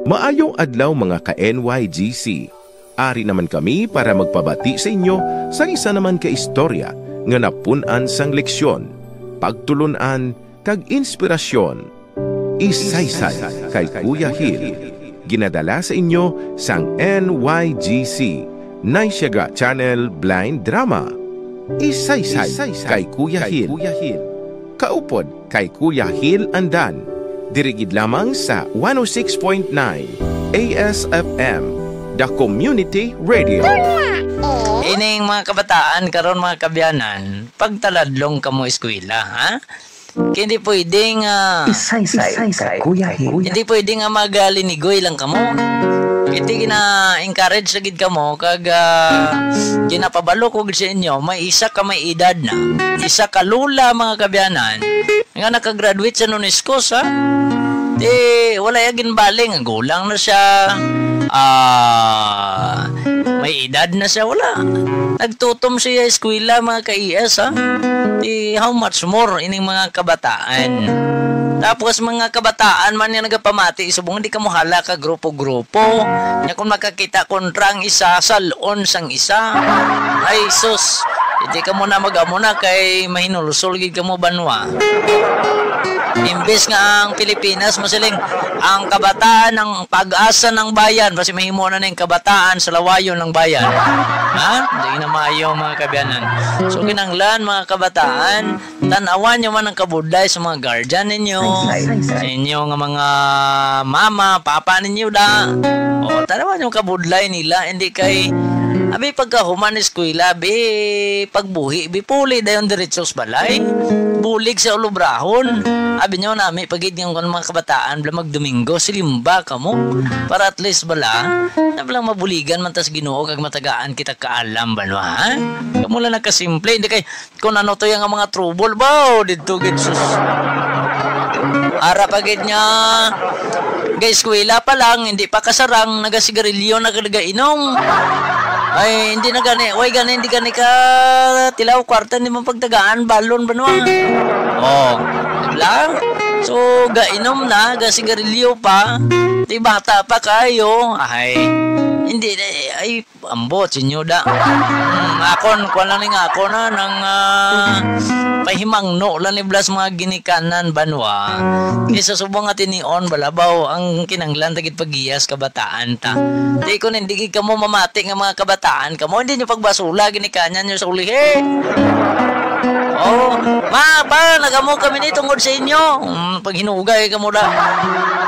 Maayong adlaw mga ka-NYGC. Ari naman kami para magpabati sa inyo sa isa naman ka istorya nga napunan sang leksyon, pagtulunan, kag inspirasyon. Isaysay kay Kuya Hil. Ginadala sa inyo sang NYGC, Naisyaga Channel Blind Drama. Isaysay kay Kuya Hil. Kaupod kay Kuya Hil Andan. Dirigid lamang sa 106.9 ASFM, The Community Radio. Ining mga kabataan karon mga kabyanan, pagtaladlong kamo eskwela, ha? Hindi pwedeng Isaysay Kuya Hil. hindi pwedeng magalinigoy lang kamo. Hindi gina-encourage sa gid kamo kag ginapabalo ko gid sa inyo, may isa ka may edad na, isa ka lula mga kabyanan nga nakagraduate sa UNESCO sa wala yagin baling, gulang na siya, may edad na siya, wala. Nagtutom siya eskwela mga ka-IS, ha? How much more ining mga kabataan. Tapos mga kabataan man yung nagapamati, subong hindi ka muhala ka grupo-grupo. Nya kung makakita kontrang isa, salon sang isa. Ay sus, hindi ka muna mag-amuna kay mahinulusol gid ka mo banwa. Imbes nga ang Pilipinas masiling ang kabataan ng pag-asa ng bayan, kasi mahimo na yung kabataan sa lawayon ng bayan. Ha? Hindi na maayo mga kabyanan. So kinanglan mga kabataan, tanawan nyo man ang kabudlay sa mga guardian ninyo, sa inyo nga mga mama, papa ninyo da. O tanawan yung kabudlay nila, hindi kay abi pagkahuman eskwela, abi pagbuhi, abi puli dayon diretsos balay. Bulig sa ulubrahon. Abi nyo nami pagid ng mga kabataan bala magdomingo silimba kamo para at least bala na bala mabuligan man tas Ginoo kag matagaan kita kaalam banwa, ha? Kamo lang nakasimple, hindi kay kung ano to yung mga trouble ba dito gid sus. Ara pagid nya guys eskwela pa lang hindi pa kasarang nagasigarilyo nagainom. Ay, hindi na gani. Uy, gani, hindi gani ka tilaw kwarta, hindi mo pagtagaan, balon ba naman? Oh, lang. So, gainom na, gasigarilyo pa, di bata pa kayo. Ay, hindi, ay, ambot, sinyo da. Akon, kuha lang nga ako na, ng pahimang no, lang ni Blas mga ginikanan banwa. Isa subong nga tinion, balabaw, ang kinanglan, tagit pagiyas, kabataan ta. Di ko hindi ka mo mamati ng mga kabataan, kamo, hindi nyo pagbasula, ginikanyan nyo sa ulihe. Oh, ma, pa, nagamo kami ni tungod sa inyo. Pag hinugay ka mo na,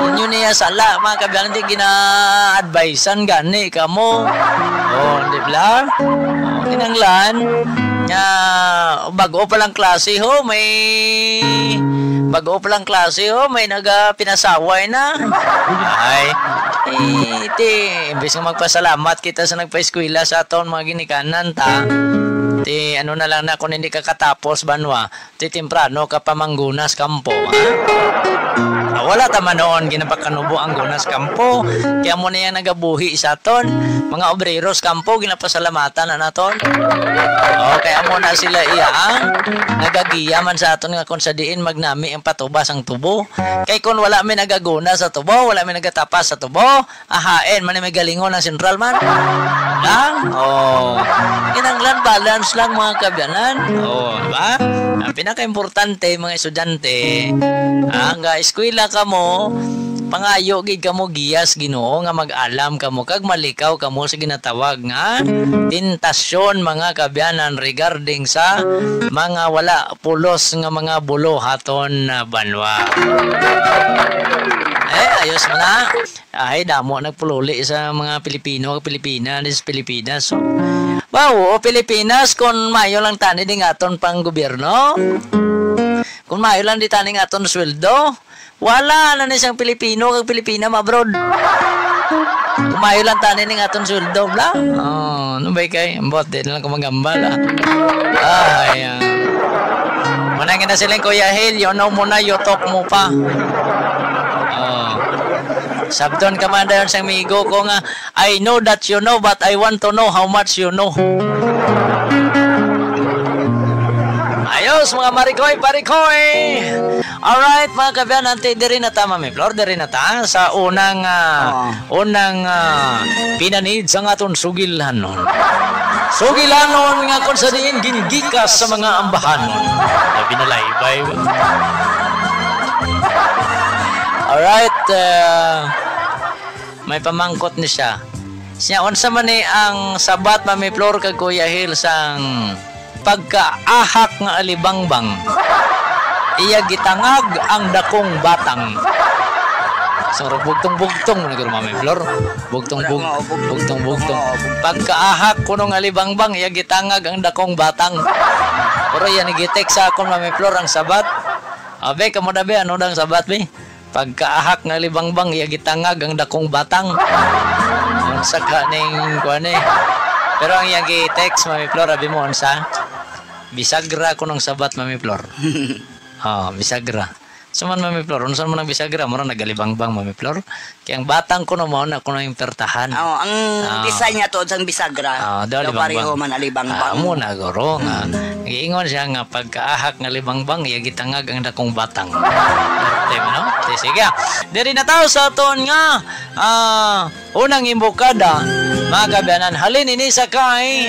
inyo niya sala, mga kabilang, hindi gina-advisean gani ka mo. Oh, di ba? Oh, kinanglan. Bago pa lang klase ho, may pinasaway na. Ay, iti, imbes nga magpasalamat kita sa nagpa-eskwela sa aton mga ginikanan ta. Ti ano na lang na kung hindi ka katapos banwa, ti temprano ka pamanggunas kampo, ha? Wala tama noon ginapakanubo ang gunas kampo, kaya mo na yan nagabuhi sa aton mga obreros kampo ginapasalamatan na naton. Kaya mo na sila nagagiya man sa aton nga kung sa diin magnami ang patubas ang tubo. Kay kung wala may nagaguna sa tubo, wala may nagatapas sa tubo, ahain man may galingon ng central man lang. Kinanglan balance lang mga kabyanan. Diba? Ang pinaka-importante mga estudyante, nga eskwela ka mo, pangayo gid kamo giyas Ginoo nga mag-alam kamo kag malikaw kamo sa ginatawag nga tentasyon mga kabyanan regarding sa mga wala pulos nga mga bulo haton banwa. Ayos mo na. Ay, damo nagpululi sa mga Pilipino kag Pilipinas. So, wow, Pilipinas kung mayo lang tani ding aton pang gobyerno. Kung mayo lang di tani aton sweldo, wala na siyang Pilipino kag Pilipina abroad. Kumayo lang tani ning aton sweldo bla. Ano ba kay? Ambot din lang kumagambal. Manangin na silang Kuya Hil, you know mo na, you talk mo pa. Sabdon ka man dayon sa amigo ko nga, I know that you know but I want to know how much you know. Ayos mga marikoy, parikoy. Alright. Alright, mga kabyan, ante diri na ta, Mami Flor, diri na ta sa unang pinanid sa aton sugilanon. Sugilanon nga kung sa diin ginigikas sa mga ambahanon. Labi na laibay. Alright, may pamangkot ni siya. Siya, unsa man ni ang sabat, Mami Flor, kag Kuya Hil sang pagkaahak nga alibangbang. Iya gitangag ang dakong batang. So bugtong-bugtong na guro, Mami Flor. Bugtong-bugtong. Pagkaahak kuno nga alibangbang, iya gitangag ang dakong batang. Pero yan gitek sa akon, Mami Flor, ang sabat. Abe kamo dabe ano dang sabat be? Pagkaahak nga alibangbang, iya gitangag ang dakong batang. Unsa ka ning kuane? Pero ang iya gitek, Mami Flor, abi mo unsa? Bisagra kunong sabat, Mami Flor. Bisagra. Suman, Mami Flor, unsan mo nang bisagra? Mura nagalibangbang, Mami Flor. Kaya ang batang kuno mo na kuno yung pertahan. Ang design niya to sang bisagra. Daw pareho man alibangbang. Amo na guro nga. Giingon siya nga pagkaahak nga libangbang, iya gitangag ang dakong batang. Tema no? Sige. Diri na tayo sa aton nga unang imbokada. Mga kabyanan, halin ini sa kay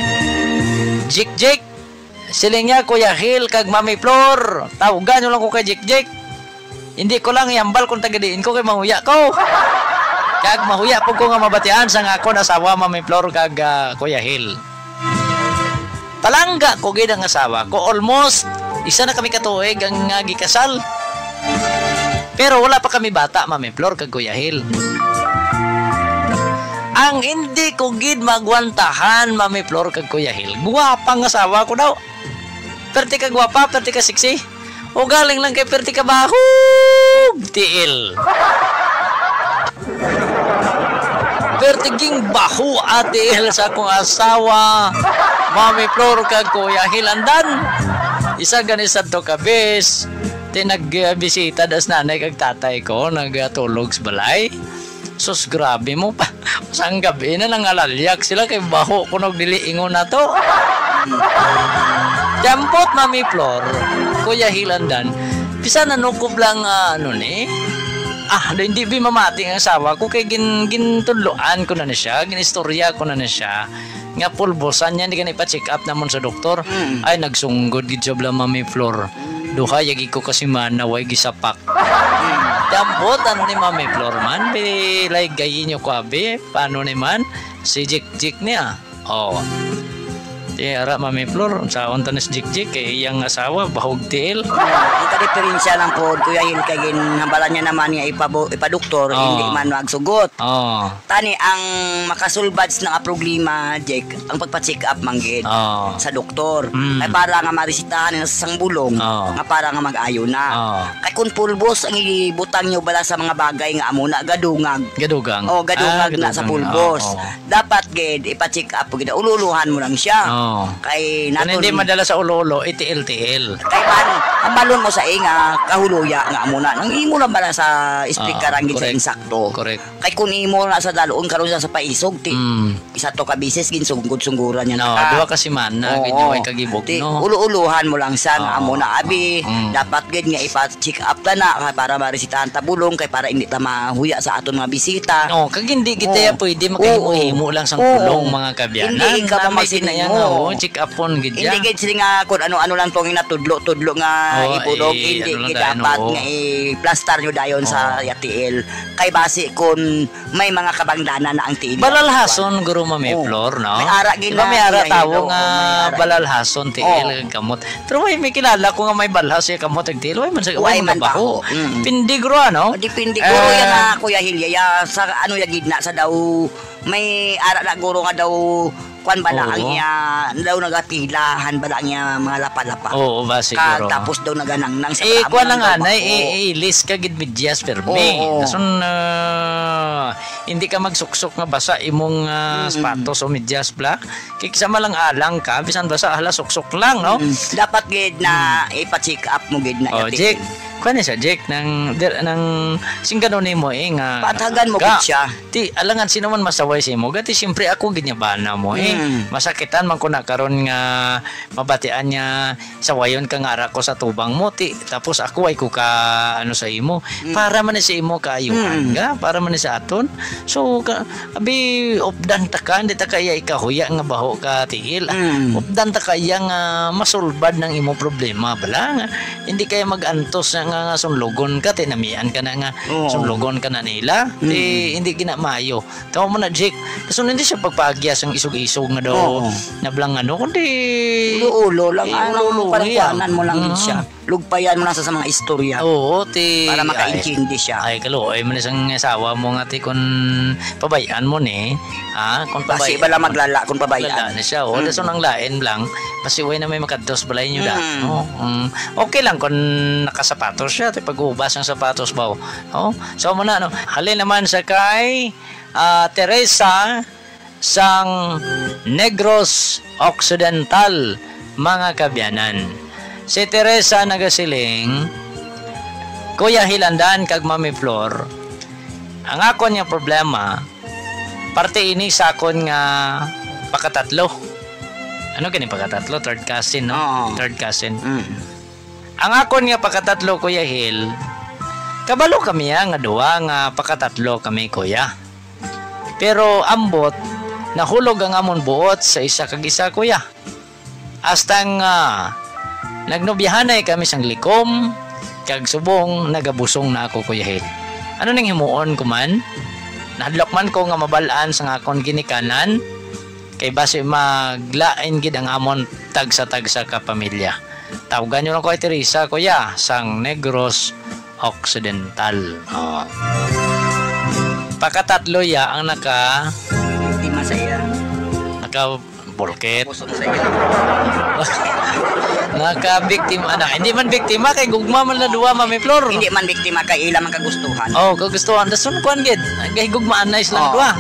Jik. Siling niya, Kuya Hil, kag Mami Flor. Tawagan nyo lang ko kay Jik. Hindi ko lang iambal kung tagadiin ko kay mahuya ko. Kag mahuya po ko nga mabatian sa nga ako nasawa, Mami Flor, kag Kuya Hil. Palangga ko gid ang asawa ko. Almost, isa na kami katuig ang gikasal. Pero wala pa kami bata, Mami Flor, kag Kuya Hil. Ang hindi ko gid magwantahan, Mami Flor, kag Kuya Hil. Guwapang asawa ko daw. Perti ka gwapa, perti ka siksi. O galing lang kay perti ka bahug, tiil. Perti ging bahu atiil sa akong asawa, Mami Flor, kag Kuya Hil. Andan, isa ganisad to kabis. Nagbisita das nanay kag tatay ko, nagtulog sa balay. Sus, grabe mo pa. Sang gabi na nangalalyak sila kay baho kunog diliingon na to. Jampot, Mami Flor, Kuya Hilandan, bisa nanukob lang hindi mamati ang asawa ko kay gintudloan ko na siya, ginistorya ko na siya. Nga pulbosan niya, hindi ka ipa-check up namon sa doktor. Ay, nagsunggod gid siya bla, Mami Flor. Duha, yagi ko kasi manaway gisapak. Jampot, ni Mami Flor man, bilay gayin nyo ko abi, paano ni man, si Jik niya. Ara, Mami Flor, sa ontanes Jik kay iyang asawa bahog tiil. Ita diferensya lang po, Kuya Hil, kay ginhambalan niya naman nga ipadoktor, hindi man magsugot. Tani ang makasulbads ng problema, Jik, ang pagpa-check up manggid sa doktor. Ay para nga marisitahan na sa sangbulong, nga para nga mag-ayo na. Kay kung pulbos ang ibutang nyo bala sa mga bagay nga amo na gadungag. Gadungag na sa pulbos. Dapat gid ipa-check up gid, ululuhan mo lang siya. Kay naton hindi madala sa ulo itiil-tiil. Kay man ang balon mo sa inga kahuluya nga amo na nang imo lang bala sa speaker ang gid sa insakto. Correct. Kay kun imo na sa daluon karon sa paisog isa to ka bisis gin sungguran niya na. Duha ka semana gid way kagibok no. Ulu-uluhan mo lang sa nga amo na abi. Dapat gid nga ipa-check up ta na para marisitahan ta bulong kay para hindi ta mahuya sa aton mga bisita. Kag hindi kita pwede makahimo lang sang pulong mga kabyanan. Hindi ka magsinaya check up on gid ya. Hindi gid sila nga kung ano lang tong inatudlo nga ipudog hindi gid dapat nga i-plaster nyo dayon sa tiil. Kay base kun may mga kabangdanan na ang tiil. Balalhason guro, Mami Flor, no? May ara gid may ara tawo nga balalhason tiil kamot. Pero may kilala ko nga may balhas ya kamot ag tiil. Way man sa baho. Pindi guro ano? Dipindi guro yan na Kuya Hil ya sa ano ya gid na sa daw may ara na guro nga daw kwan bala ang niya daw nagatilahan bala niya mga lapa-lapa. Ba siguro. Tapos daw naganang nang sa kwan lang anay list ka gid medyas perme. Dason hindi ka magsuksok nga basa imong sapatos o medyas black. Kay sama lang alang ka bisan basa hala suksok lang no. Dapat gid na ipa-check up mo gid na Jik, Kuan siya Jake nang singgano nimo nga Patagan mo gid siya. Ti alangan sino man masaway sa imo. Gati siyempre ako ginyabana mo masakitan man ko na karon nga mabatian niya sawayon ka nga ara ko sa tubang mo ti tapos ako ay ko ka ano sa imo para man sa imo kaayuhan ga para man sa aton. So abi opdan ta ka hindi ta kaya ikahuya nga baho ka tiil. Opdan ta kaya nga masulbad ng imo problema bala nga hindi kaya magantos nga sunlogon ka tinamian ka na nga sunlogon ka na nila hindi ginamayo tao mo na Jake kasi hindi siya pagpagyas ang isog-isog nga daw na blang ano kundi ulo lang ang parapanan mo lang siya lugpayan mo lang sa mga istorya para makaintindi siya ay kalo ay man isang asawa mo nga ti kun pabayaan mo ni kung kasi bala maglala kung pabayaan na siya daso nang lain lang pasiway na may makadtos balay nyo da okay lang kung nakasapatos siya pag-ubas ng sapatos ba so muna halin naman sa kay Teresa sang Negros Occidental mga kabyanan si Teresa nagasiling Kuya Hilandan kag Mami Flor ang ako niya problema parte ini sa akon nga pakatatlo ano gani pakatatlo third cousin third cousin ang akon nga pakatatlo Kuya Hil kabalo kami nga duwa nga pakatatlo kami kuya pero ambot nahulog ang amon buot sa isa kag isa kuya hasta nga nagnobyahanay kami sang likom kag subong nagabusong na ako Kuya Hil ano nang himuon ko man nahadlok man ko nga mabalaan sa akon ginikanan kay base maglain gid ang amon tagsa-tagsa ka pamilya tawagan nyo lang ko ay Teresa kuya sang Negros Occidental pakatatlo ya ang hindi masaya naka bolket naka-biktima hindi man biktima kay gugma man la duwa Mami Flor hindi man biktima kay ila man kagustuhan kagustuhan dason kuan gid kay gugmaan nice lang duwa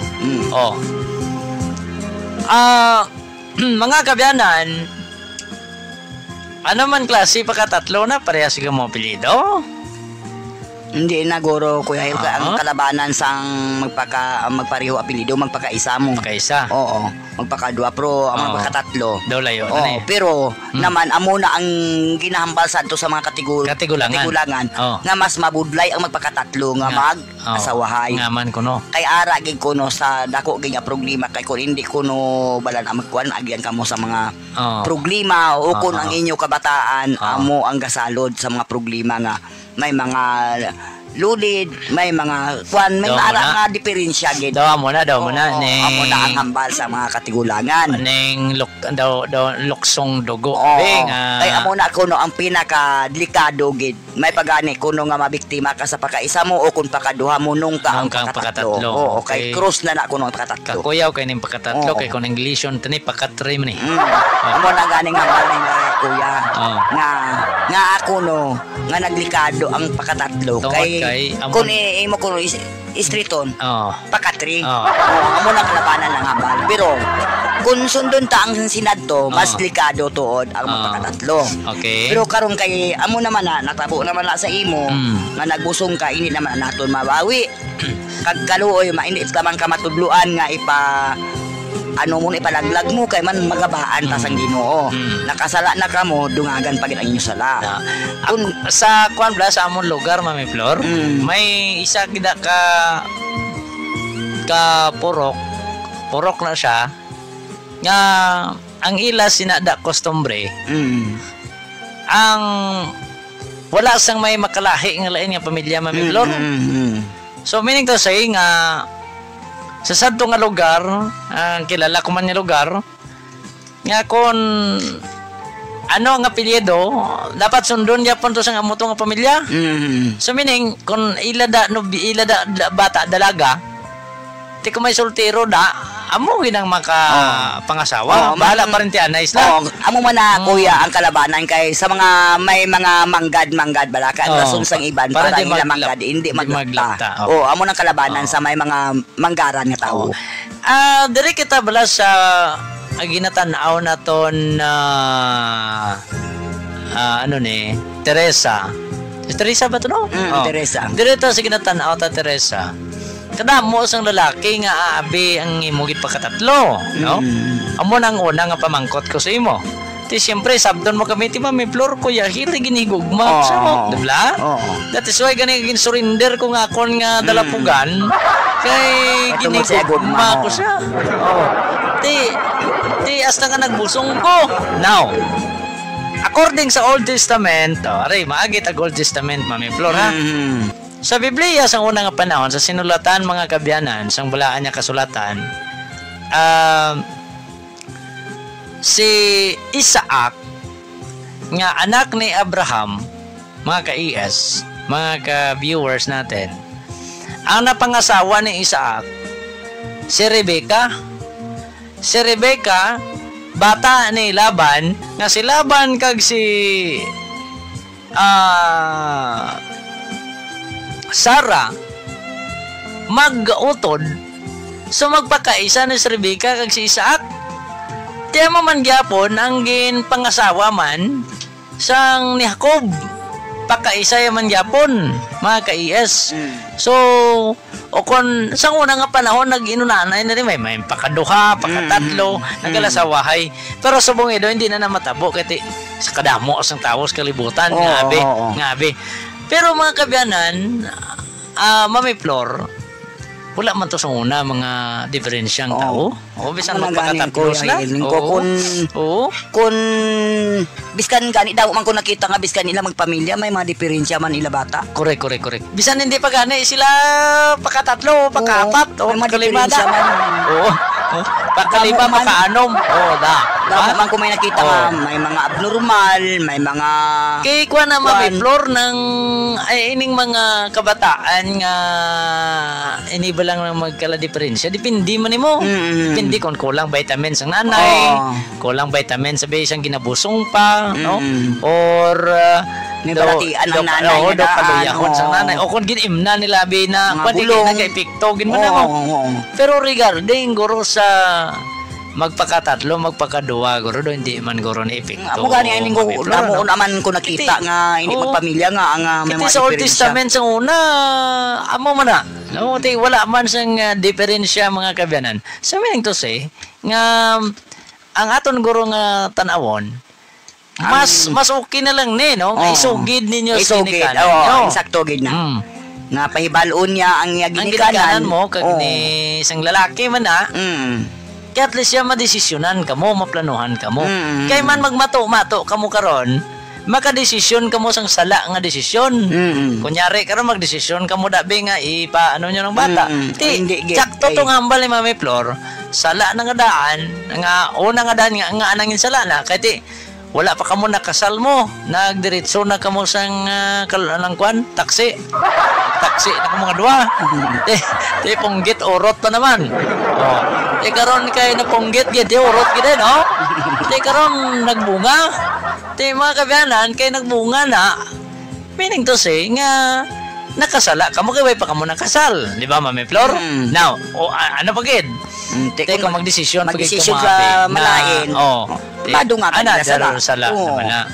mga kabyanan ano man klase pakatatlo na parehas ka mo apelyido hindi na guro kuya ang kalabanan sang magpareho apelyido magpakaisa mo magkaisa magpakadua pero ang magpakatatlo dolayo pero naman amo na ang ginahambal sadto sa mga katigulangan nga mas mabudlay ang magpakatatlo nga mag-asawahay nga man kuno kay ara gid kuno sa dako gid nga problema kay kun hindi kuno balan ang magkuan agyan kamo sa mga problema o kun ang inyo kabataan amo ang gasalod sa mga problema nga may mga lulid, may mga kwan, may ara nga diferensya gid. Daw mo na ning amo na ang hambal sa mga katigulangan. Ning luksong dugo. Kay amo na kuno ang pinaka delikado gid. May pagani kuno nga mabiktima ka sa pakaisa mo o kun pakaduha mo nung ka ang pakatatlo. Kay cross na kuno ang pakatatlo. Kakuyaw kay ning pakatatlo kay kun Englisyon tani pakatry man ni. Amo na ganing hambal ning kuya. Nga ako no nga naglikado ang pakatatlo kay kung imo kuno istriton pakatri amo na kalabanan lang hambal pero kung sundon ta ang sinadto mas likado tuod ang pakatatlo pero karon kay amo naman na natabo naman na sa imo nga nagbusong ka ini naman naton mabawi kag kaluoy mainit lamang ka matudluan nga ano mo ipalaglag mo kay man magabaan ta sang Ginoo nakasala na kamo dungagan pagit ang inyo sala kung sa kuan bla sa amon lugar Mami Flor may isa gida ka purok na siya nga ang ila sinada kostumbre ang wala sang may makalahi nga lain nga pamilya Mami Flor so meaning to say nga sa sadto nga lugar kilala ko man nga lugar nga kon ano ang apelyido dapat sundon gyapon to sa amo to nga pamilya so meaning kun ilada bata dalaga ti ko may soltero amo ginang pangasawa bahala pa rin ti anais na amo man na kuya ang kalabanan kay sa mga may mga manggad balaka ang rason sang iban para nila manggad hindi maglakta amo nang kalabanan sa may mga manggaran nga tao diri kita bala sa ginatan-aw naton ano ni Teresa Si Teresa ba ito, no? Teresa. Direta sa ginatanaw ta Teresa. Kadamo sang lalaki nga aabi ang imong pagkatatlo, no? Amo nang una nga pamangkot ko sa imo. Ti siyempre sabdon mo kami ti Mami Flor Kuya Hil ginigugma sa mo, di ba? That is why gani surrender ko nga kon nga dalapugan kay ginigugma ko siya. Ti hasta nga nagbusong ko. Now, according sa Old Testament, aray maagit ang Old Testament Mami Flor ha. Sa Biblia sa unang panahon sa sinulatan mga kabyanan, sang balaan niya kasulatan, si Isaac nga anak ni Abraham, mga ka-ES, mga ka-viewers natin, ang napangasawa ni Isaac si Rebecca. Si Rebecca bata ni Laban, nga si Laban kag si Sarah mag-utod so magpakaisa ni si Rebecca kag si Isaac. Tiya man gyapon ang gin pangasawa man sang ni Jacob. Pakaisa man gyapon mga ka-ES. So o kon sang una nga panahon nag-inunanay na rin may pakaduha, pakatatlo, nagalasawahay. Pero sa bungido hindi na namatabo kay sa kadamo sang tawo sa kalibutan ngabi. Pero mga kabyanan, Mami Flor, wala man to sa una mga diferensyang tao. Bisan magpakatatlos na. Kung biskan gani daw man ko nakita nga biskan nila magpamilya may mga diferensya man nila bata. Correct. Bisan hindi pa gani sila pakatatlo, pakapat, o pakalima da. Pakalima, pakaanom. Dapat man ko may nakita may mga abnormal, may mga kay kuha na Mami Flor ng ining mga kabataan nga iniba lang ng magkala diferensya. Depende man nimo. Depende kung kulang vitamins ang nanay, kulang vitamins sabi isang ginabusong pa, no? Or may balatian ang nanay na kaluyahon sa nanay. O kung ginimna nila abi na pwede na kay pikto gin mo na mo. Pero regarding guro sa magpakatatlo, magpakaduwa, guro do hindi man guro ni epekto. Amo gani ining ko naman ko nakita nga hindi magpamilya nga ang may mga sa Old Testament sa una amo man na. No, wala man sang diferensya mga kabyanan. Sa meaning to say nga ang aton guro nga tan-awon mas okay na lang ni no. Isugid ninyo sa ginikanan. Eksakto gid na. Nga pahibalon niya ang ginikanan mo kag ni isang lalaki man na. Kaya at least siya madesisyonan ka mo, maplanuhan ka mo. Kaya man magmato-mato ka mo karon, makadesisyon ka mo sang sala nga desisyon. Kunyari karon magdesisyon ka mo dabi nga ipaano nyo ng bata. Sakto tong hambal ni Mami Flor, sala na nga daan, nga una nga daan nga anangin sala na, kaya wala pa ka mo nakasal mo, nagdiretso na ka mo sang taksi na mga duwa. Ponggit orot pa naman. Karon kay na ponggit gid orot gid no. Karon nagbunga. Mga kabyanan kay nagbunga na. Meaning to say nga nakasala ka mo kay way pa ka mo nakasal, di ba Mami Flor? Now, ano pa gid? Kung magdesisyon ka malain. Bado nga ka sala naman na.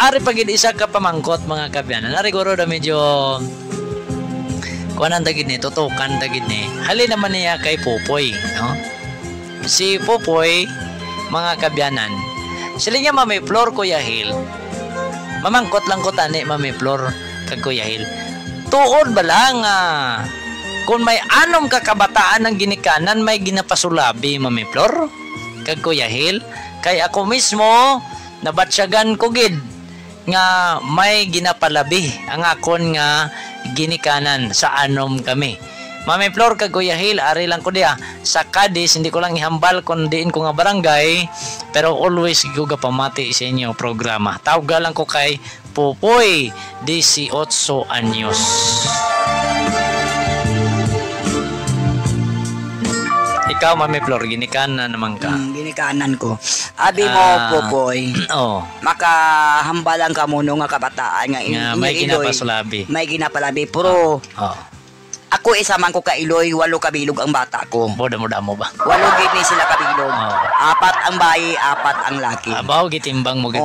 Ari pagid isa ka pamangkot mga kabyanan. Ari guro da medyo kuanan dagid ni tutukan dagid ni. Hali naman niya kay Popoy, no? Si Popoy mga kabyanan. Sila niya Mami Flor Kuya Hil. Mamangkot lang ko tani Mami Flor kag Kuya Hil. Tuod ba lang kung may anom kakabataan ng ginikanan may ginapasulabi Mami Flor kag Kuya Hil. Kay ako mismo nabatsyagan ko gid nga may ginapalabi ang akon nga ginikanan sa anom kami. Mami Flor kag Kuya Hil, ari lang ko diya sa Cadiz, hindi ko lang ihambal kung diin ko nga barangay, pero always giga pamati sa inyo programa. Tawag lang ko kay Popoy 18 anyos. Ikaw Mami Flor, ginikanan naman ka. Ginikanan ko. Abi mo Popoy. Makahambalan ka mo nga kabataan nga may ginapasulabi. May ginapalabi pero Ako isa man ko ka Iloy, 8 kabilog ang bata ko. Damo ba? 8 gid ni sila kabilog. 4 ang bayi, 4 ang laki. Abaw gitimbang mo gid.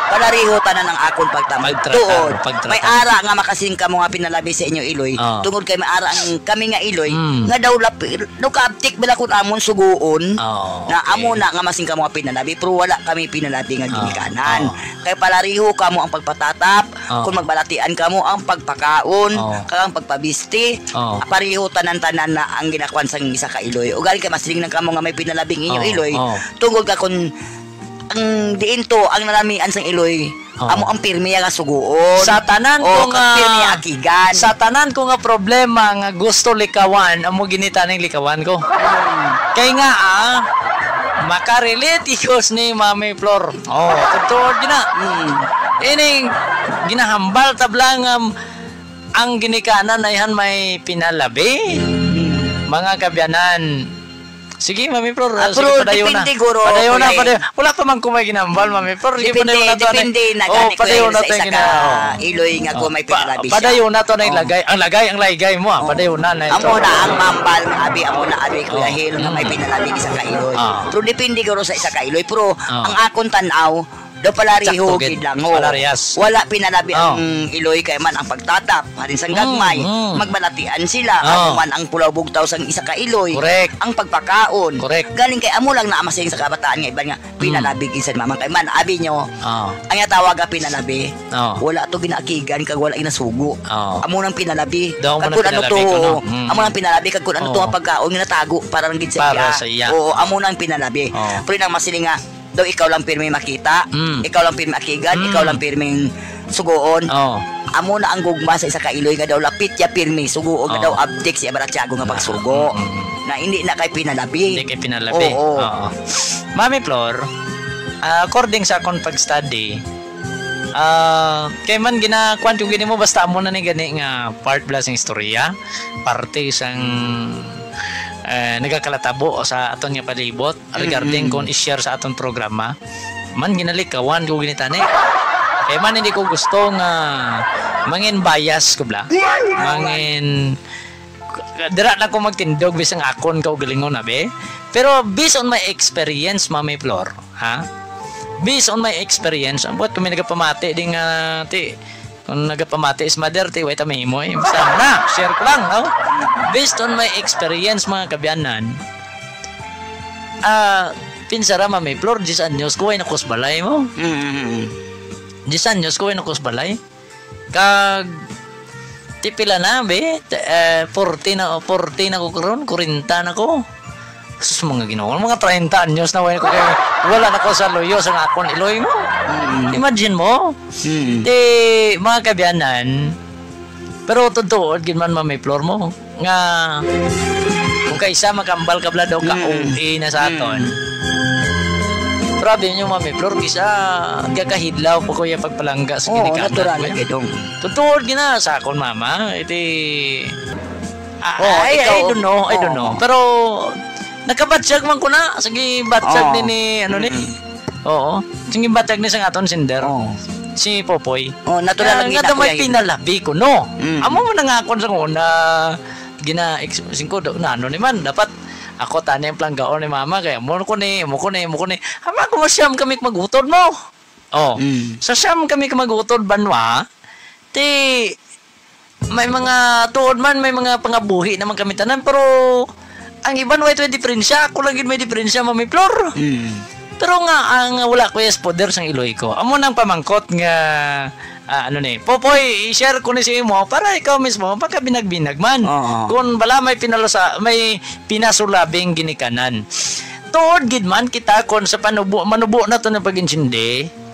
Palariho tanan ang akon pagtamag. Tuod. May ara nga makasing ka mo nga pinalabi sa inyo Iloy. Tungod kay may ara ang kami nga Iloy nga daw lapir. No kaaptik bala kun amon suguon. Na amo na nga masing ka mo nga pinalabi pero wala kami pinalabi nga ginikanan. Kay palariho ka mo ang pagpatatap, kung magbalatian ka mo ang pagpakaon, kang pagpabisti. Pareho tanan-tanan na ang ginakuan sa isa ka Iloy. O galing kay masiling ng kamo nga may pinalabing inyo Iloy. Tungod ka kun ang diin to ang nalamian sang Iloy. Amo ang pirmi nga suguon. Sa tanan ko nga pirmi akigan. Sa tanan ko nga problema nga gusto likawan, amo ginita ning likawan ko. Kay nga makarelate ikos ni Mami Flor. Totoo gina. Ining ginahambal tablangam ang ginikanan ay may pinalabi. Mga kabyanan. Sige, Mami Flor. Sige, padayon na. Padayon na. Wala pa man kumay ginambal, Mami Flor. Depende na gani ko sa isa ka Iloy nga ko may pinalabi siya. Padayon na to na ilagay. Ang lagay mo. Padayon na. Amo na ang mambal. Amo na Kuya Hil nga may pinalabi isa ka Iloy. Pero depende guro sa isa ka Iloy. Pero ang akong tanaw, do palariho gid lang wala pinalabi ang Iloy kay man ang pagtatap harin sang gagmay magbalatian sila amo man ang pulaw bugtaw sang isa ka Iloy ang pagpakaon galing kay amo lang na amasing sa kabataan nga iban nga pinalabi gisan mamang kay man abi nyo ang tawag nga pinalabi wala to ginaakigan kag wala inasugo amo nang pinalabi kag kun ano to amo nang pinalabi kag kun ano to nga pagkaon nga natago para lang gid sa iya amo nang pinalabi pero nang masiling nga daw ikaw lang pirmi makita, ikaw lang pirmi akigan, ikaw lang pirming suguon. Amo na ang gugma sa isa ka Iloy nga daw lapit ya pirmi suguon nga daw abdik siya Baratyago nga pagsugo. Na hindi na kay pinalabi. Hindi kay pinalabi. Mami Flor, according sa akong pag-study, kay man ginakuan yung gini mo basta amo na ni gani nga part plus ng istorya, parte isang nagakalatabo sa aton nga palibot regarding kung i-share sa aton programa man ginalikawan ko ginitani man hindi ko gusto nga mangin bias ko bla mangin dira na ko magtindog bisang akon ka galingon na be pero based on my experience Mami Flor based on my experience ambot kami nagapamati ding kung nagapamati is mother ti wait may mo basta na share ko lang based on my experience mga kabyanan pinsara Mami Flor 10 anyos ko ay nakusbalay mo 10 anyos ko ay nakusbalay kag tipila na be 40 na ko karon 40 na ko sus mga ginawa mga 30 anyos na wala na ko sa loyo sa akon Iloy mo imagine mo di mga kabyanan pero totoo gid man Mami Flor mo nga kung kaisa makambal ka bla daw ka na sa aton grabe nyo Mami Flor kisa gagahidlaw po kuya pagpalangga sa ginikanan natural gidong totoo gina sa akon mama iti I don't know pero nakabatsyag man ko na sige batsyag ni ano ni sige batsyag ni sa aton sinder si Popoy natural nga may pinalabi ko no amo mo nangakon sa una gina-expressing ko na ano ni man dapat ako tani ang planggaon ni mama kaya mo ko ni ama ko masyam kami magutod mo sa siyam kami magutod banwa ti may mga tuod man may mga pangabuhi naman kami tanan pero ang iban way to diferensya ako lang gid may diferensya Mami Flor pero nga ang wala ko yes poder sang Iloy ko amo nang pamangkot nga Popoy i-share ko ni si mo para ikaw mismo pagka binag-binag man kung bala may pinasulabing ginikanan tuod gid man kita kon sa manubo na to na pag-insindi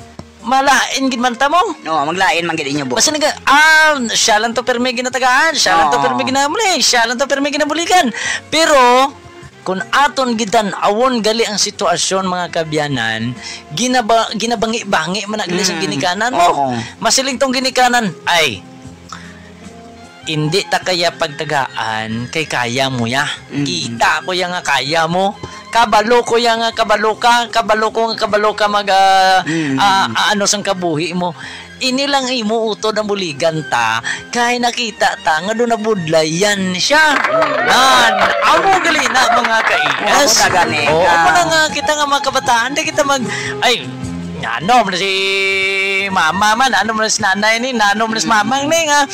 malain gid man ta mo maglain man gid inyo bu basta siya lang to permi ginatagaan siya lang to permi ginamuli siya lang to permi ginabulikan pero kung aton gidan awon gali ang sitwasyon mga kabyanan ginabangi-bangi man gali sa ginikanan mo masiling tong ginikanan ay hindi ta kaya pagtagaan kay kaya mo ya kita ko ya nga kaya mo kabalo ko ya nga kabalo ka mag ano sang kabuhi mo ini lang imo utod ang buligan ta kay nakita ta nga do nabudlayan siya. Nan, amo gali na mga ka-IS. Oo, na nga kita nga mga kabataan, di kita ay, ano mo na si mama man, ano mo na si nanay ni, ano mo na si mamang ni, nga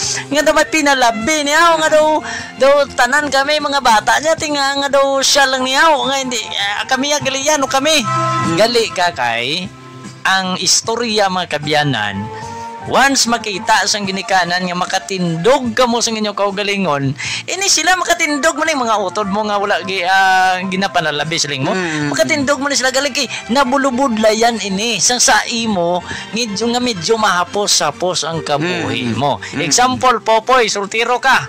daw may pinalabi niya, nga daw tanan kami, mga bata niya, nga daw siya lang niya, nga hindi, kami gali yan, o kami. Gali ka kay, ang istorya mga kabyanan, once makita sang ginikanan nga makatindog ka mo sa inyong kaugalingon, ini sila makatindog mo na yung mga utod mo nga wala ginapanalabi siling mo. Makatindog mo na sila galing kay nabulubudlayan ini sang sa imo nga medyo mahapos-hapos ang kabuhi mo. Example, Popoy, soltero ka.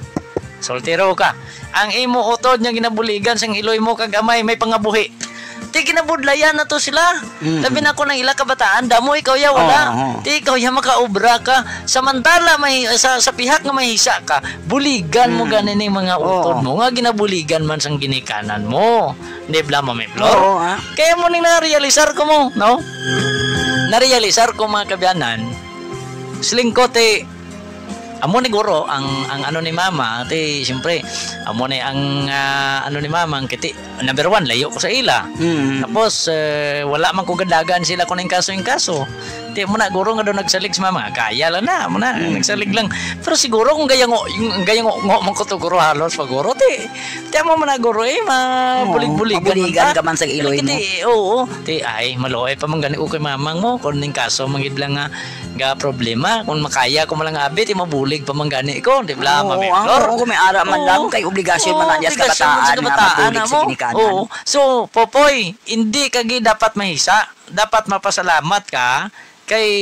Ang imo utod nga ginabuligan sang iloy mo kagamay may pangabuhi. Ti kinabudlayan na to sila. Labi na ko ng ila kabataan, damo ikaw ya wala. Ti ikaw ya makaobra ka. Samantala may sa pihak nga mahisa ka, buligan mo ganin yung mga utod mo nga ginabuligan man sang ginikanan mo. Hindi blama may flor. Kaya mo ning na-realisar ko mo, no? Na-realisar ko mga kabyanan. Slingkote amo ni guro ang ano ni mama ate siyempre amo ni ang ano ni mama ang kiti number 1 layo ko sa ila tapos wala man ko gadagan sila kuning kaso ti mo na guro nga do nagsalig sa mama kaya lang na mo na nagsalig lang pero siguro kung gaya ngo man ko to guro halos paguro ti mo na guro mabulig-buligan ka man sa iloy mo oo ti ay maloy pa man gani ukay mamang mo kuning kaso mangid lang nga problema kung makaya ko malang abi ti mabulig pa man gani ko di bla mamiflor kung may ara man lang kay obligasyon man niya sa kabataan na mabulig sa ginikanan. So Popoy hindi kagi dapat mahisa dapat mapasalamat ka kay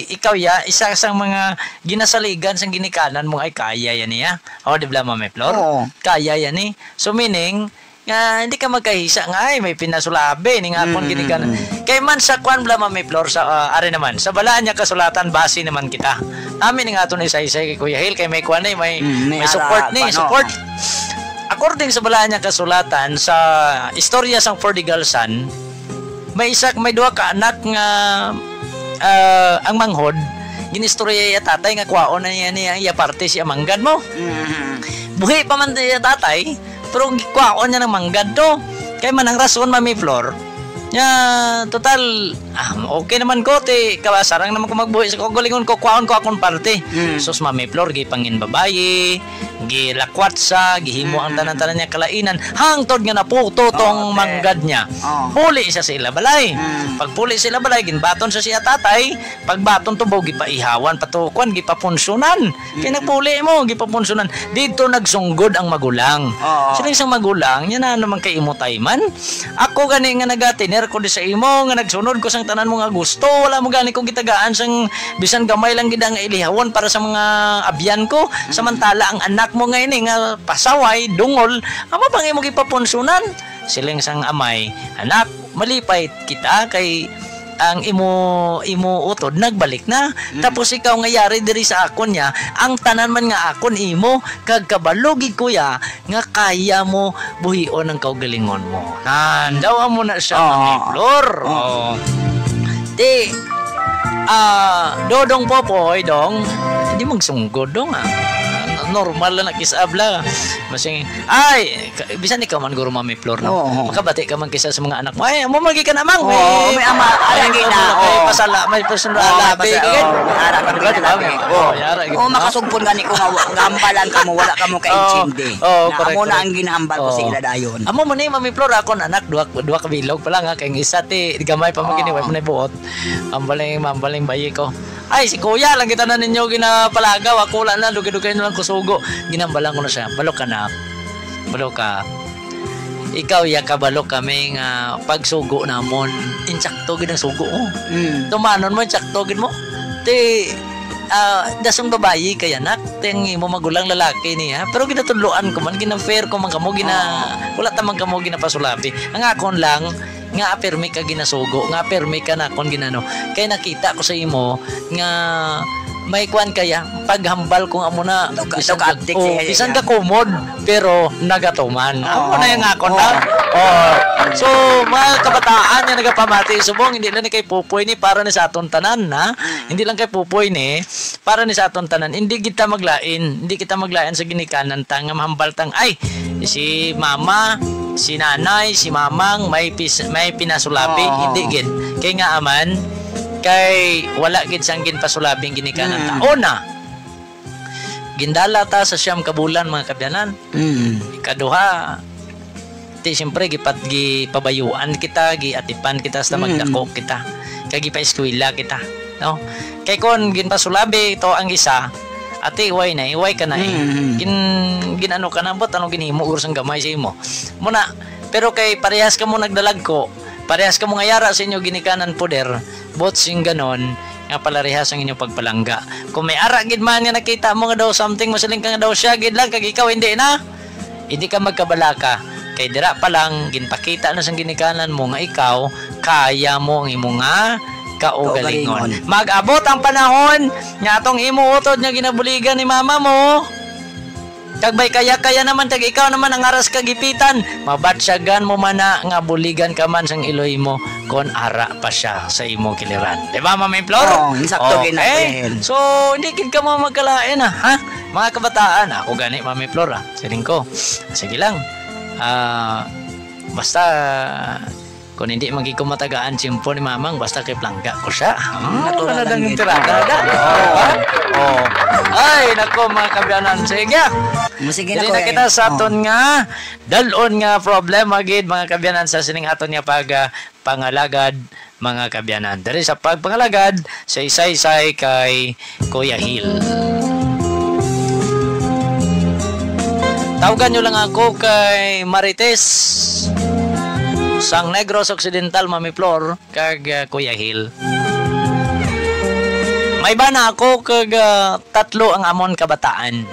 ikaw ya isa sang mga ginasaligan sang ginikanan mo ay kaya yan niya di bla mamiflor kaya yan ni so meaning nga hindi ka magkahisa nga ay may pinasulabi ni nga akong ginigan kay man sa kwan bla may floor sa are naman sa balaan niya kasulatan base naman kita amin nga ato ni isa-isa kay Kuya Hil kay may kwan may support ni support according sa balaan niya kasulatan sa istorya sang prodigal son may duha ka anak nga ang manghod ginistorya ya tatay nga kwaon na niya parte si amanggad mo buhi pa man ya tatay pero kwaon niya ng manggad to kaya man ang rason mami Flor total okay naman ko sarang naman ko magbuhi sa kogulingon ko kwaon ko akong parte sus mami Flor gipangin babayi gilakwat sa gihimo ang tanan-tanan niya kalainan hangtod nga naputo tong manggad niya puli siya sa ila balay pagpuli sa ila balay ginbaton sa siya tatay pagbaton to baw gipaihawan patukwan gipapunsunan pinagpuli mo gipapunsunan dito nagsunggod ang magulang sila isang magulang nya na naman kay imo tayman ako gani nga nagatiner ko di sa imo nga nagsunod ko sang tanan mo nga gusto wala mo gani ko gitagaan sang bisan gamay lang gid ang ilihawan para sa mga abyan ko samantala ang anak mo ngayon nga pasaway dungol amo pang imo gipapunsunan siling sang amay anak malipay kita kay ang imo utod nagbalik na tapos ikaw nga yari diri sa akon niya ang tanan man nga akon imo kag kabalogig kuya nga kaya mo buhion ang kaugalingon mo daw mo na siya mami Flor dodong Popoy dong hindi magsunggod dong normal lang nakisabla masing ay bisan ikaw man guro mami Flor makabati ka man kisa sa mga anak mo ay mo magi ka namang may ama alagi na pasala may personal alabi ara ka yara makasumpon gani ko nga ambalan ka mo wala ka mo kaintindi amo na ang ginahambal ko sa ila dayon amo mo ni mami Flor akon anak duha ka bilog pala nga kay isa ti gamay pa mo gini way mo na buot ambaling bayi ko ay si kuya lang kita na ninyo ginapalagaw ako lang na dugay-dugay na lang kusugo ginambalan ko na siya balok ka ikaw ya kabalok kami nga pagsugo namon insakto gid ang sugo mo tumanon mo insakto gid mo dasong babayi kay anak teng imo magulang lalaki niya pero ginatudloan ko man gina-fair ko man kamo wala ta man kamo ginapasulabi ang akon lang nga permi ka ginasugo nga permi ka na kon ginano kay nakita ko sa imo nga may kwan kaya paghambal ko nga muna bisan ka siya. kumod pero nagatuman amo na yung ako na so mga kabataan nga nagapamati subong hindi lang ni kay Pupoy ni para ni sa aton tanan ha hindi lang kay Pupoy ni para ni sa aton tanan hindi kita maglain sa ginikanan ta nga mahambal tang ay si mama si nanay si mamang may pinasulabi hindi gid kay nga aman kay wala gid sang ginpasulabing ginikanan tao na gindala ta sa siyam ka bulan mga kabyanan ikaduha ti siyempre gipabayuan kita giatipan kita sa magdako kita kay gipa-eskwela kita no kay kon ginpasulabi ito ang isa ate iway ka na ginano ka na bot anong ginhimo ursang gamay sa imo muna pero kay parehas ka mo nagdalag ko parehas ka mo ngayara sa inyo ginikanan poder bot sing ganon nga palarehas ang inyong pagpalangga kung may ara gid man nga nakita mo nga daw something masaling ka nga daw siya gid lang kag ikaw hindi ka magkabalaka kay dira pa lang ginpakita na sang ginikanan mo nga ikaw kaya mo ang imo nga kaugalingon mag-abot ang panahon nga atong imo utod nga ginabuligan ni mama mo kag bay kaya naman tag ikaw naman ang aras kagipitan mabatsyagan mo man na nga buligan ka man sang iloy mo kon ara pa siya sa imo kiliran di ba Mami Flor insakto so hindi gid ka mo magkalain ha mga kabataan ako gani Mami Flor siling ko sige lang basta kung hindi magkikumatagaan simpo ni mamang basta kay plangga ko siya natural lang yung tirada ay nako mga kabyanan sige dili na kita sa aton nga dalon nga problema gid mga kabyanan sa sining aton nga pangalagad mga kabyanan diri sa pagpangalagad sa isaysay kay Kuya Hil tawagan nyo lang ako kay Marites sang Negros Occidental Mami Flor kag Kuya Hil may bana ako kag tatlo ang amon kabataan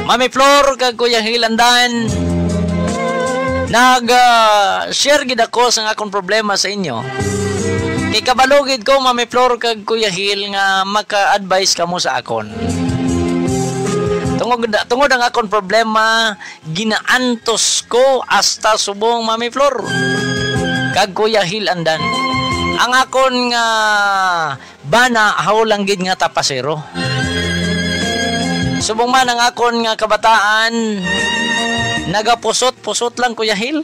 Mami Flor kag Kuya Hil andan share gid ako sang akong problema sa inyo kay kabalugid ko Mami Flor kag Kuya Hil nga maka-advise kamo sa akon tungod ang akong problema ginaantos ko hasta subong Mami Flor kag Kuya Hil andan ang akon nga bana haw lang gid nga tapasero subong man ang akon nga kabataan nagapusot lang Kuya Hil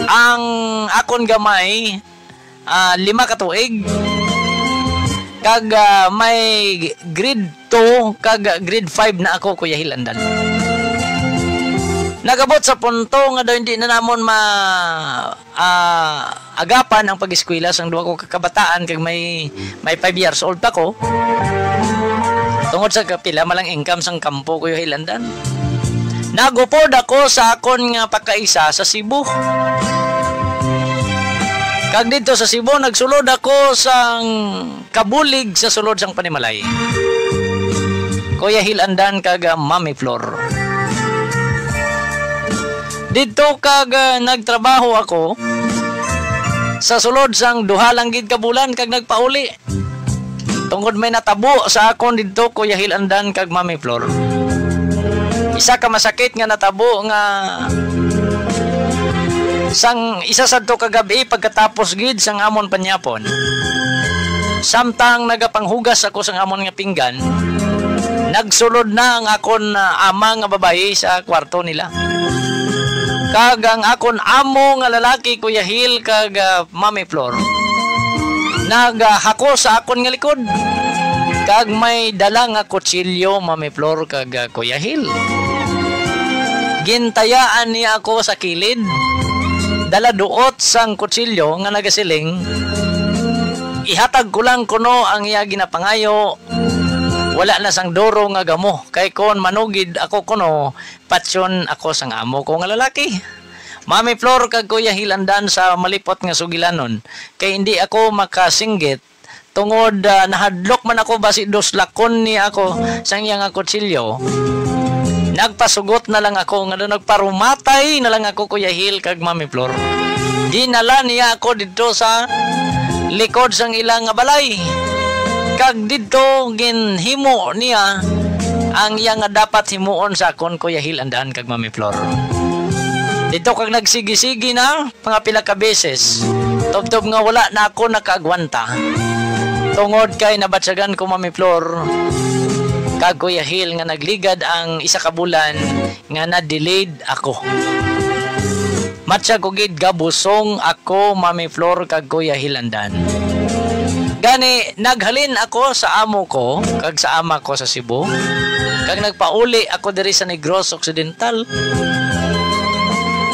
ang akon gamay 5 ka tuig kag may grade 2 kag grade 5 na ako Kuya Hil andan nagabot sa punto nga daw hindi na namon agapan ang pag-eskwela sang duha ko kakabataan kag may 5 years old pa ko tungod sa kapila malang income sang kampo Kuya Hil andan nagupod ako sa akon nga pakaisa sa Cebu kag dito sa Cebu nagsulod ako sang kabulig sa sulod sang Panimalay Kuya Hil andan kag Mami Flor dito kag nagtrabaho ako sa sulod sang duha lang gid ka bulan kag nagpauli tungod may natabo sa akon dito Kuya Hil andan kag Mami Flor isa ka masakit nga natabo nga sang isa sadto kagabi pagkatapos gid sang amon panyapon samtang nagapanghugas ako sang amon nga pinggan nagsulod na ang akon ama nga babae sa kwarto nila kag ang akon amo nga lalaki Kuya Hil kag Mami Flor naghako sa akon nga likod kag may dala nga kutsilyo Mami Flor kag Kuya Hil gintayaan niya ako sa kilid dala duot sang kutsilyo nga nagasiling ihatag ko lang kuno ang iya ginapangayo wala na sang doro nga gamo kay kon manugid ako kuno patsyon ako sang amo ko nga lalaki Mami Flor kag Kuya Hil andan sa malipot nga sugilanon kay hindi ako makasinggit tungod nahadlok man ako basi dos lakon ni ako sang iya nga kutsilyo nagpasugot na lang ako nga nagparumatay na lang ako Kuya Hil kag Mami Flor dinala niya ako dito sa likod sang ilang nga balay. Kag didto ginhimo niya ang iya nga dapat himuon sa akon Kuya Hil andan kag Mami Flor. Dito kag nagsigi-sigi na mga pila ka beses. Tubtob nga wala na ako nakaagwanta. Tungod kay nabatsagan ko Mami Flor kag Kuya Hil nga nagligad ang isa ka bulan nga na-delayed ako. Matsa ko gid gabusong ako Mami Flor kag Kuya Hil andan. Gani naghalin ako sa amo ko kag sa ama ko sa Cebu. Kag nagpauli ako diri sa Negros Occidental.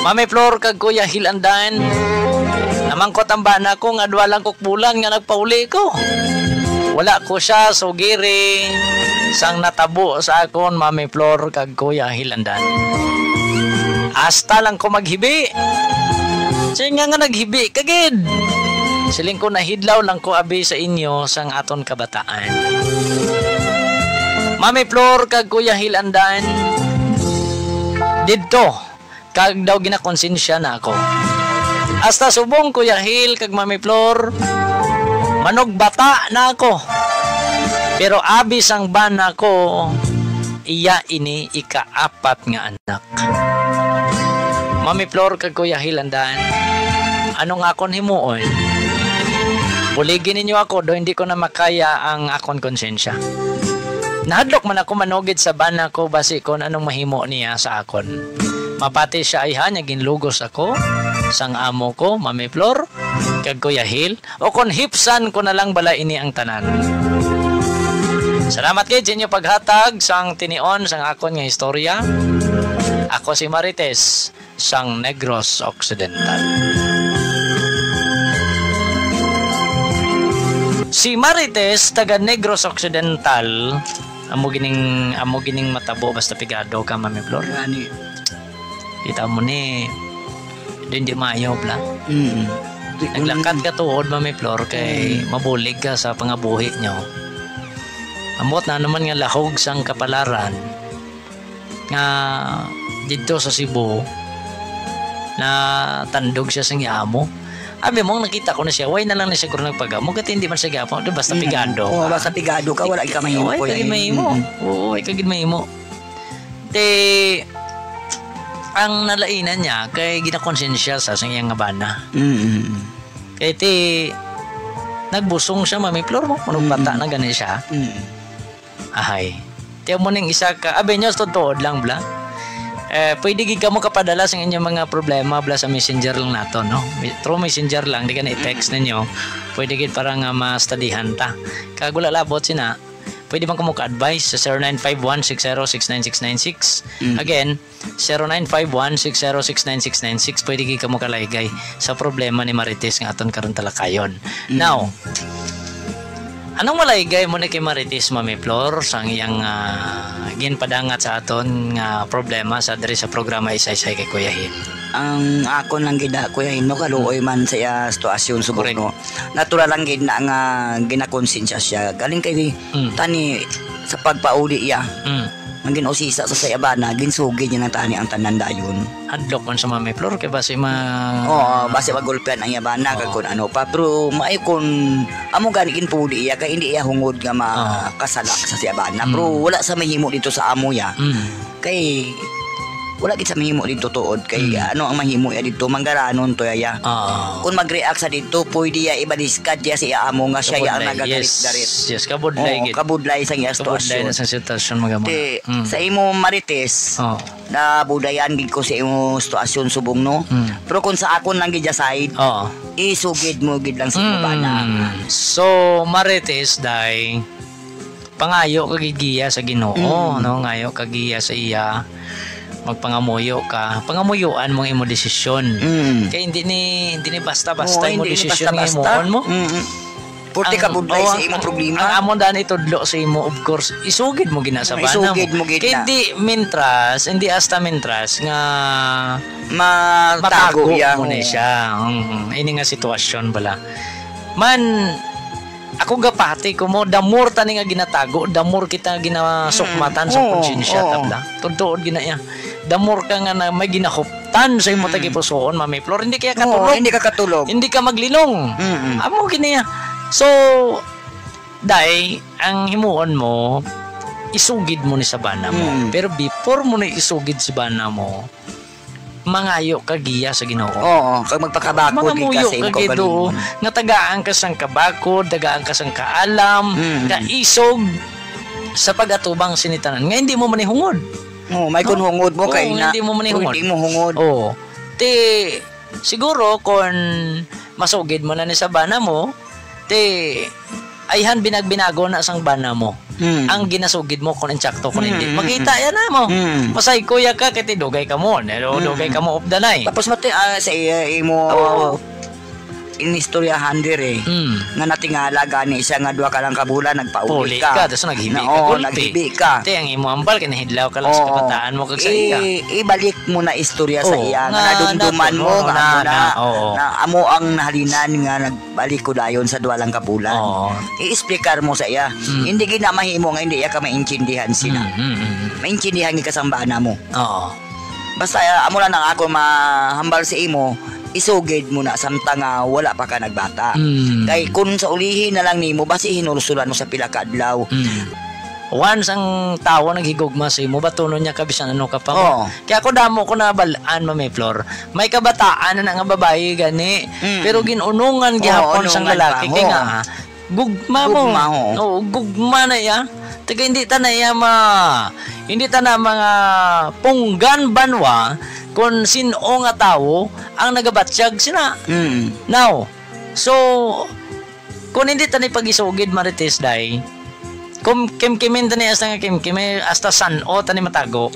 Mami Flor kag Kuya Hil andan. Namangkot ang bana ko nga duwa lang kok bulan nga nagpauli ko. Wala ko siya sugiri sang natabo sa akon Mami Flor kag Kuya Hil andan. Hasta lang ko maghibi. Siya nga naghibi kagid. Siling ko nahidlaw lang ko abi sa inyo sang aton kabataan. Mami Flor kag Kuya Hil andan. Didto kag daw ginakonsensya na ako. Hasta subong Kuya Hil kag Mami Flor, manog bata na ako. Pero abi sang bana ko, iya ini ika-4 nga anak. Mami Flor kag Kuya Hil andan. Ano nga akon himuon? Buligin ninyo ako do hindi ko na makaya ang akon konsensya. Nahadlok man ako manugid sa bana ko basi kon anong mahimo niya sa akon. Mapati siya ay hanya ginlugos ako sang amo ko, Mami Flor, kag Kuya Hil, o kon hipsan ko na lang bala ini ang tanan. Salamat kay inyo paghatag sang tinion sang akon nga istorya. Ako si Marites sang Negros Occidental. Si Marites taga Negros Occidental, amo gining matabo basta pigado ka Mami Flor. Gani. Kita mo ni hindi maayaw bla. Naglakad ka tuod Mami Flor kay mabulig ka sa pangabuhi nyo. Amot na naman nga lahog sang kapalaran nga dito sa Cebu na tandog siya sang amo. Abi mo nakita ko na siya, way na lang na siya kung nagpagamo kasi hindi man siya gapo, basta pigado. Oo, basta pigado ka, wala ka mahimo. Oo, kagid mahimo. Oo, kagid mahimo. Te ang nalainan niya kay ginakonsensya sa iyang nga bana. Kay ti nagbusong siya Mami Flor mo, manong bata na gani siya. Ahay. Tiyo mo ning isa ka, abi nyo totoo lang bla. Pwede gid ka mo kapadala sa inyong mga problema bla sa messenger lang nato no. Through messenger lang di ka na i-text ninyo. Pwede gid para nga ma-studyhan ta. Kag wala labot sina. Pwede man kamo ka-advise sa 0951-606-9696. Again, 0951-606-9696. Pwede gid kamo kalaygay sa problema ni Marites nga aton karon talakayon. Now, anong malaygay mo na kay Marites Mami Flor sang iyang ginpadangat sa aton nga problema sa diri sa programa Isaysay kay Kuya Hil? Ang ako lang gid Kuya Hil no kaluoy man sa iya situasyon subok no. Natural lang gid na nga ginakonsensya siya. Galing kay tani sa pagpauli iya. Ang ginosisa sa sayabana, ginsugid niya ng tani ang tanan dayon. Hadlok man sa Mami Flor kay base base magulpian ang yabana kag kun ano pa pero maay kun amo gani ginpuli iya kay hindi iya hungod nga makasalak sa sayabana. Pero wala sa mahimo dito sa amo ya. Kay wala gid sa mahimo dito tuod kay ano ang mahimo ya dito manggaranon to ya. Kung mag-react sa dito pwede ya ibadiskad ya siya amo nga siya ang nagagalit-galit. Yes, kabudlay gid. Kabudlay sa iya Kabudlay na sa sitwasyon magamo. Sa imo Marites na budayan gid ko sa imo situasyon subong no. Pero kung sa akon lang gid side, isugid mo gid lang sa bana. So Marites day pangayo kag giya sa Ginoo no, ngayo kag giya sa iya magpangamuyo ka, pangamuyuan mong imo desisyon. Kaya hindi ni basta-basta imo desisyon nga imuon mo. Purti ka budlay sa imo problema. Ang amon daan itudlo sa imo, of course, isugid mo gina sa bana mo. Kaya hindi hasta mintras nga matago mo na siya. Ini nga sitwasyon bala. Man, ako gapati ko mo, damor tani nga ginatago, damor kita ginasukmatan sa konsensya tabla. Tutuod gina ya. damor ka nga na may ginahuptan sa imo tagipusoon, Mami Flor, hindi kaya Oo, katulog. hindi ka katulog. Hindi ka maglinong. Mm-mm. Amo kiniya. So, dai, ang himuon mo, isugid mo ni sa bana mo. Pero before mo na isugid si bana mo, mangayo ka giya sa Ginoo. Oo, kag magpakabakod Mga di muyo kasi ka ko gido, nga tagaan ka sang kabakod, tagaan ka sang kaalam, ka isog sa pagatubang sinitanan. Nga hindi mo manihungod. Oo, may kunhungod mo kay na. Hindi mo manihungod. Hindi mo hungod. Oo. Ti siguro kung masugid mo na ni sa bana mo, ti ayhan binagbinago na sang bana mo. Ang ginasugid mo kung insakto kung hindi. Makita yan na mo. Masay kuya ka kiti dugay ka mo. Dugay ka mo of the night. Tapos mati sa imo inistoryahan dire nga natingala gani isa nga duha ka lang kabulan nagpauli Puli ka, tapos naghibi ka. Oo, Gulpi. naghibi ka. Te, ang imo ambal, kinahidlaw ka lang sa kabataan mo kag sa iya. Ibalik mo na istorya sa Oo, iya nga, nga nadumduman mo oo, nga amo oo. na amo ang nahalinan nga nagbalik ko dayon sa duha lang kabulan. Oo. I-explicar mo sa iya. Hindi gina mahimo nga hindi iya ka maintindihan sila. Maintindihan nga kasambana mo. Oo. Basta amo lang ang ako mahambal sa imo, isugid mo na samtang nga wala pa ka nagbata. Kay kun sa ulihin na lang nimo basi hinulusulan mo sa pila ka adlaw. Once ang tawo naghigugma sa imo, batunon niya kabisan ano ka pa mo. Oo. Kaya ako damo ko na balaan, Mami Flor. May kabataan na nga babae gani, pero ginunungan gihapon sang unungan lalaki pa, kay oo. nga gugma mo. Gugma, oo. Oo, gugma na ya. Taga hindi ta na ya hindi ta na mga punggan banwa kung sino nga tawo ang nagabatsyag sina. Now, so kung hindi ta ni pag-isugid Marites day, kung kim-kimin ta ni asta nga kim-kimi hasta san-o ta ni matago.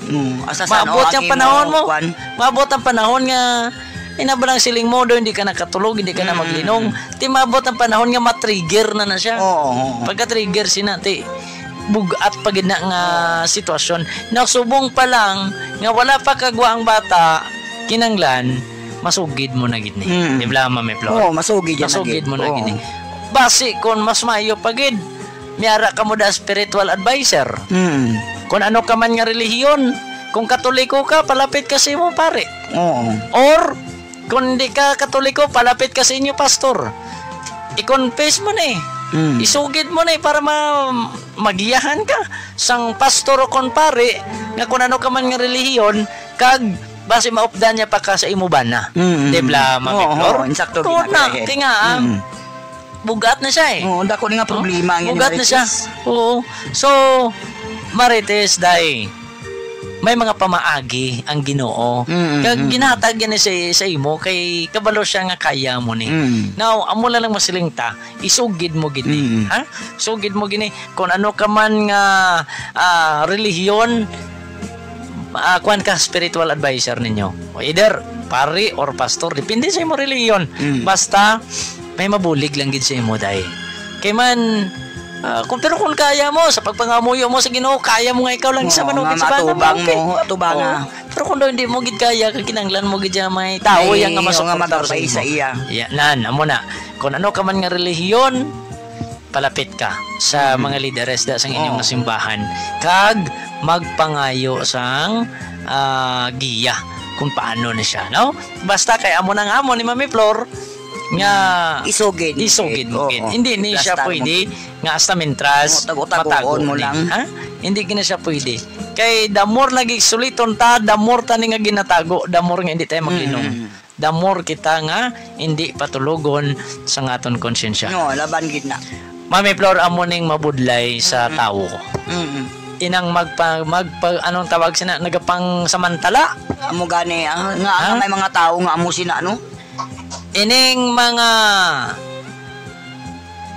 Asa saan Maabot yung panahon mo. kwan? Maabot ang panahon nga inabalang siling mo do, hindi ka nakatulog, hindi ka na maglinong. Ti maabot ang panahon nga matrigger na siya. Oo. Pagka-trigger sinati bugat pagid na nga sitwasyon. Nasubong pa lang nga wala pa kagwa ang bata, kinanglan masugid mo na gid ni. Di ba Mami Flor? Oo, masugid yan. Masugid mo na gid ni. Basi kon mas mayo pagid, miyara ka mo da spiritual advisor. Kung ano ka man nga relihiyon, kung katoliko ka, palapit ka sa imo pare. Oo. Or kung hindi ka katoliko, palapit ka sa inyo pastor. I-confess mo na isugid mo na para magiyahan ka sang pastor o kon pare nga kung ano ka man nga relihiyon kag base maupdan niya pa ka sa imo bana. Di ba Mami Flor? Oo, insakto Kung na, tinga bugat na siya Oo, dako ni nga problema ang bugat na siya. Oo. So, Marites day, may mga pamaagi ang Ginoo. Kag ginhatag yan sa imo kay kabalo siya nga kaya mo ni. Now, amo lang masiling ta, isugid mo gini. Ha? Sugid mo gini kung ano ka man nga relihiyon, kuan ka spiritual advisor ninyo. Either pari or pastor, depende sa imo relihiyon. Basta may mabulig lang gid sa imo day. Kay man kung kaya mo sa pagpangamuyo mo sa Ginoo, kaya mo nga ikaw lang isa manugid sa bana mo, tubang nga. Pero kung hindi mo gid kaya, kinanglan mo gid may tao yang nga masuportar sa isa iya. Yan, amo na. Kung ano ka man nga relihiyon, palapit ka sa mga lideres da sang inyong simbahan. Kag magpangayo sang giya kung paano na siya, no? Basta kay amo nang amo ni Mami Flor nga isugid mo gid. Hindi ni siya pwede nga hasta mintras tago mo lang. Ha? Hindi gina siya pwede. Kay damor lagi suliton ta, damor ta ni nga ginatago, damor nga hindi tayo maglinom. Damor kita nga hindi patulugon sa ngaton konsensya. No, laban gid na. Mami Flor amo ning mabudlay sa tawo. Inang anong tawag sina nagapang samantala. Amo gani nga may mga tao nga amo sina no. Ining mga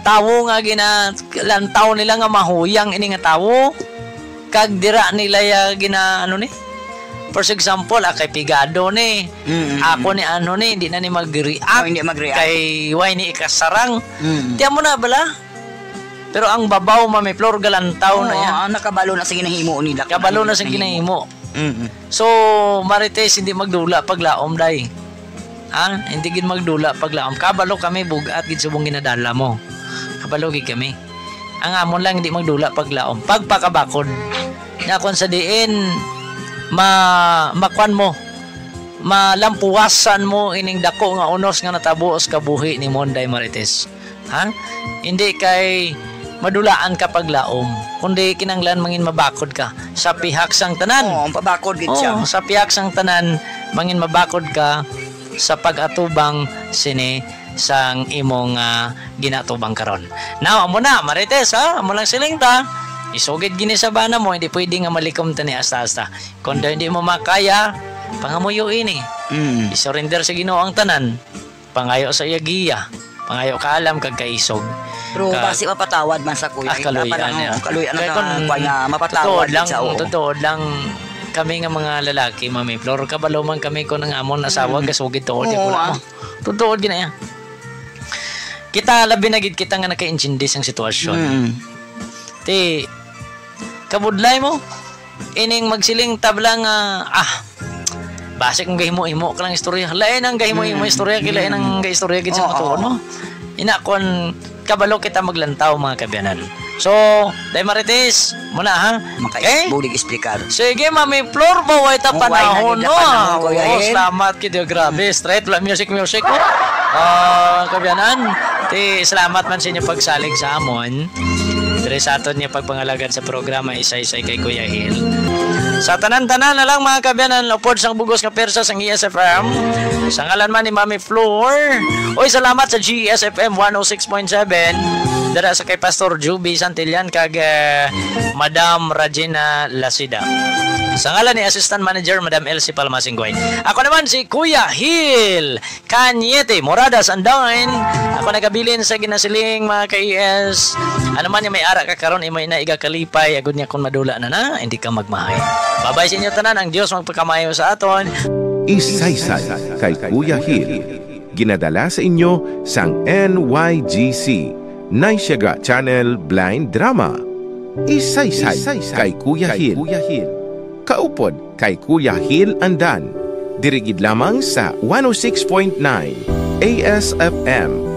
tawo nga lantaw nila nga mahuyang ini nga tawo kag dira nila ya ano ni for example kay pigado ni ako ni ano ni hindi na ni mag-react kay why ni ikasarang tiyan mo na bala pero ang babaw Mami Flor galantaw na yan nakabalo na sa ginahimo nila kabalo na sa ginahimo so Marites hindi magdula paglaom day. Hindi gid magdula paglaom. Kabalo kami bugat gid subong ginadala mo. Kabalo gid kami. Ang amon lang hindi magdula paglaom. Pagpakabakod. Nya kon sa diin makwan mo, malampuwasan mo ining dako nga unos nga natabo sa kabuhi ni Monday Marites. Ha? Hindi kay madulaan ka paglaom, kundi kinanglan mangin mabakod ka sa pihak sang tanan. Oo, pabakod gid siya. Sa pihak sang tanan mangin mabakod ka sa pag-atubang sini sang imong ginatubang karon. Now, amo na Marites, ha? Amo lang siling ta. Isugid gini sa bana mo, hindi pwede nga malikom ta ni asta-asta. Kung hindi mo makaya, pangamuyo ini. Isurrender sa Ginoo ang tanan. Pangayo sa iya giya. Pangayo ka alam kag kaisog. Pero basi mapatawad man sa kuya. Kaluyan nga mapatawad lang, sa oo. totoo lang kami nga mga lalaki, Mami Flor, kabalo man kami ko ng amon asawa gasugid tuod ko mo. Totoo gina ya. Kita labi na gid kita nga naka-intindi sang sitwasyon. Ti kabudlay mo ining magsiling tabla nga base kung gahimo-himo ka lang istorya. Lain ang gahimo-himo istorya, kilain ang gaistorya gid sa matuon mo. Ina kon kabalo kita maglantaw mga kabyanan. So, Day Marites, muna ha? Bulig explicar. Sige, Mami Flor, baway ta panahon no. Salamat kito, grabe. Straight lang music ko. Kabyanan, salamat man sa inyo pagsalig sa amon. Dire sa aton niya pagpangalagad sa programa Isa-Isay kay Kuya Hil. Sa tanan-tanan na lang mga kabyanan, upod sang bugos nga persa sang GSFM. Sa ngalan man ni Mami Flor. Oy, salamat sa GSFM 106.7. Dara sa kay Pastor Juby Santillan kag Madam Regina Lasida. Sa ngalan ni Assistant Manager Madam Elsie Palmasinggoy. Ako naman si Kuya Hil Kanyete Moradas Andain. Ako nagabilin sa ginasiling mga ka-ES. Ano man yung may ara ka karon imay na igakalipay agud niya kung madula na hindi ka magmahay. Babay sa inyo tanan, ang Dios magpakamayo sa aton. Isa-Isay kay Kuya Hil. Ginadala sa inyo sang NYGC Naisyaga Channel Blind Drama. Isa-Isay kay Kuya Hil. Kaupod kay Kuya Hil Andan. Dirigid lamang sa 106.9 ASFM